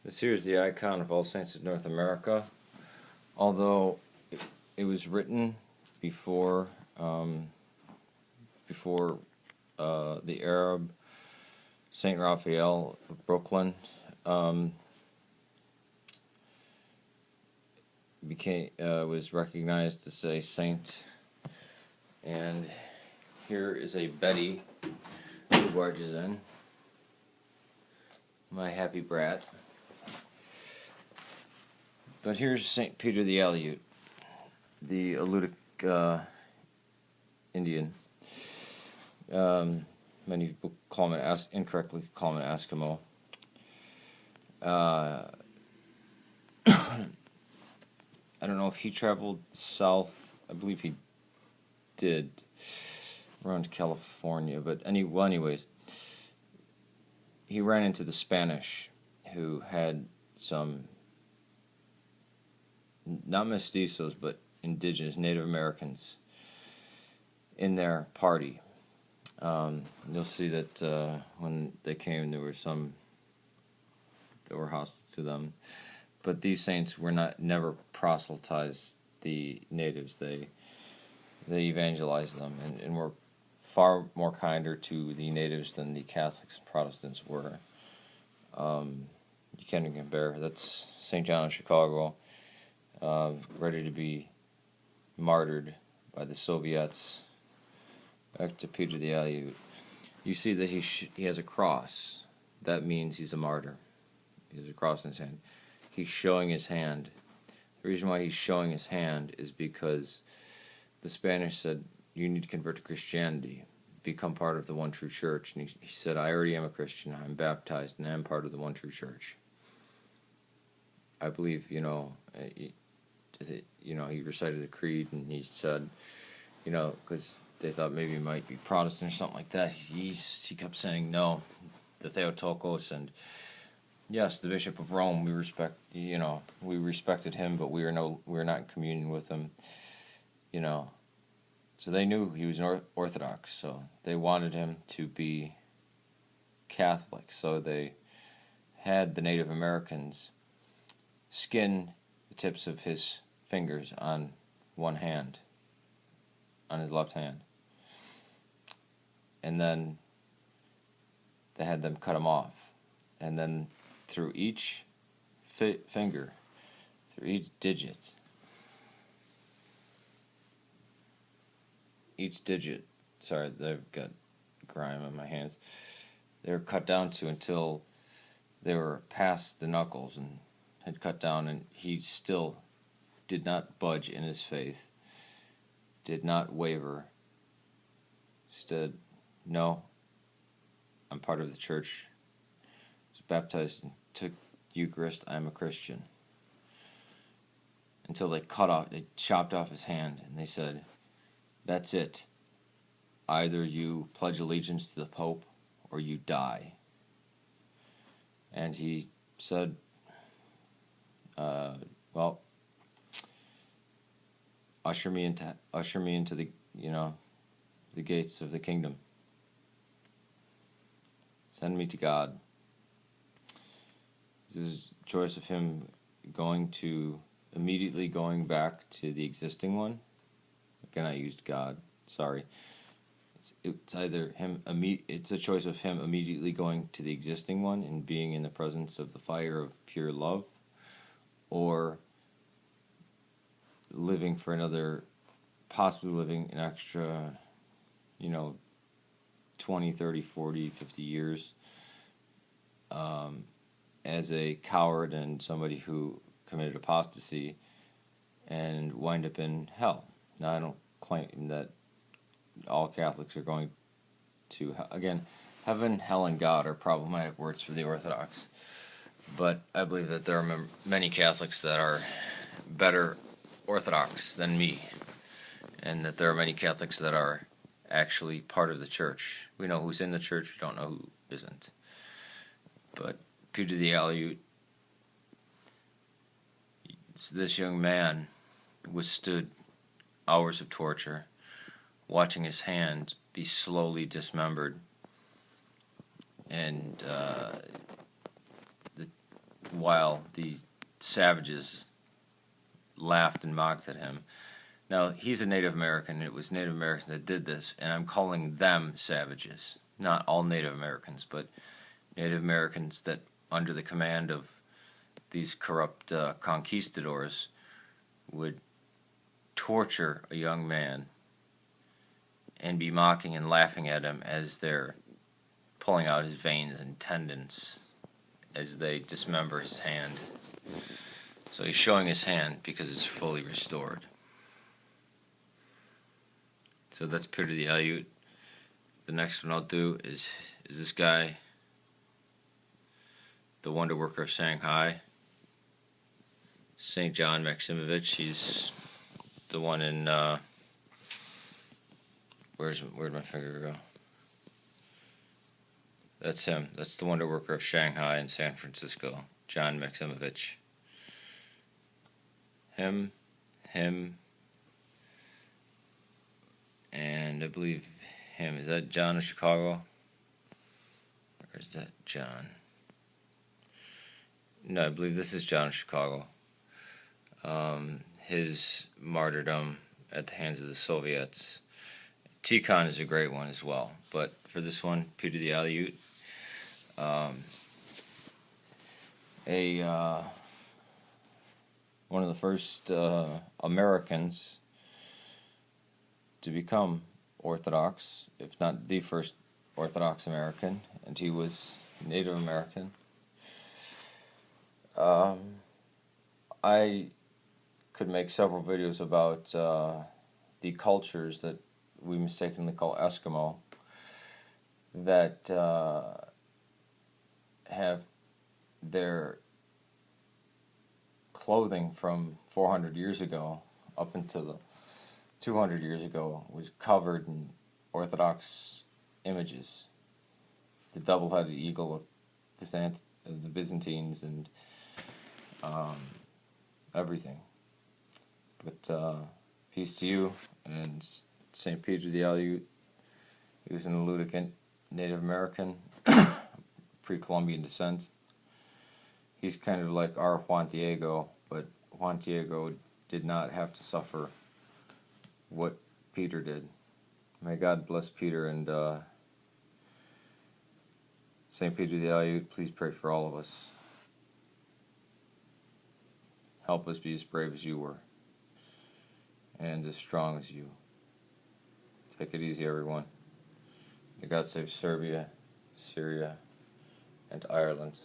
This here is the icon of All Saints of North America. Although it was written before the Arab Saint Raphael of Brooklyn was recognized as a saint. And here is a Betty who barges in. My happy brat. But here's St. Peter the Aleut, the Aleut Indian. Many people incorrectly call him an Eskimo. I don't know if he traveled south. I believe he did, around California. But anyways, he ran into the Spanish, who had some, not mestizos, but indigenous Native Americans in their party. You'll see that when they came, there were some that were hostile to them. But these saints were never proselytized the natives. They evangelized them and were far more kinder to the natives than the Catholics and Protestants were. You can't even compare. That's St. John of Chicago, ready to be martyred by the Soviets. Back to Peter the Aleut. You see that he has a cross. That means he's a martyr. He has a cross in his hand. He's showing his hand. The reason why he's showing his hand is because the Spanish said, you need to convert to Christianity, become part of the one true church. And he said, I already am a Christian. I'm baptized, and I'm part of the one true church. I believe, he recited the creed, and he said, because they thought maybe he might be Protestant or something like that. He kept saying no, the Theotokos, and yes, the Bishop of Rome. We respected him, but we were not in communion with him. So they knew he was Orthodox, so they wanted him to be Catholic. So they had the Native Americans skin the tips of his fingers on one hand, on his left hand. And then they had them cut him off. And then through each finger, through each digit, sorry, they've got grime on my hands, they were cut down to until they were past the knuckles and had cut down, and he still did not budge in his faith, did not waver, said, no, I'm part of the church, was baptized and took Eucharist, I'm a Christian. Until they chopped off his hand, and they said, that's it. Either you pledge allegiance to the Pope or you die. And he said, usher me into the the gates of the kingdom. Send me to God. This is a choice of him immediately going back to the existing one. Again, I used God. Sorry. It's either him. It's a choice of him immediately going to the existing one and being in the presence of the fire of pure love, or possibly living an extra, 20, 30, 40, 50 years as a coward and somebody who committed apostasy and wind up in hell. Now, I don't claim that all Catholics are going to again, heaven, hell, and God are problematic words for the Orthodox. But I believe that there are many Catholics that are better Orthodox than me, and that there are many Catholics that are actually part of the church. We know who's in the church, we don't know who isn't. But Peter the Aleut, this young man withstood hours of torture, watching his hand be slowly dismembered, and while the savages laughed and mocked at him. Now, he's a Native American. It was Native Americans that did this, and I'm calling them savages. Not all Native Americans, but Native Americans that, under the command of these corrupt conquistadors, would torture a young man and be mocking and laughing at him as they're pulling out his veins and tendons as they dismember his hand. So he's showing his hand because it's fully restored. So that's Peter the Aleut. The next one I'll do is this guy, the wonder worker of Shanghai, St. John Maximovich. He's the one in, where'd my finger go? That's him. That's the wonder worker of Shanghai in San Francisco, John Maximovich. Him, and I believe him. Is that John of Chicago? Or is that John? No, I believe this is John of Chicago. His martyrdom at the hands of the Soviets. Tikhon is a great one as well, but for this one, Peter the Aleut, one of the first Americans to become Orthodox, if not the first Orthodox American, and he was Native American. I could make several videos about the cultures that we mistakenly call Eskimo that have their clothing from 400 years ago up until the 200 years ago was covered in Orthodox images. The double-headed eagle of the Byzantines and everything. But peace to you, and St. Peter the Aleut. He was an Aleutian Native American, pre-Columbian descent. He's kind of like our Juan Diego, but Juan Diego did not have to suffer what Peter did. May God bless Peter, and St. Peter the Aleut, please pray for all of us. Help us be as brave as you were, and as strong as you. Take it easy, everyone. May God save Serbia, Syria, and Ireland.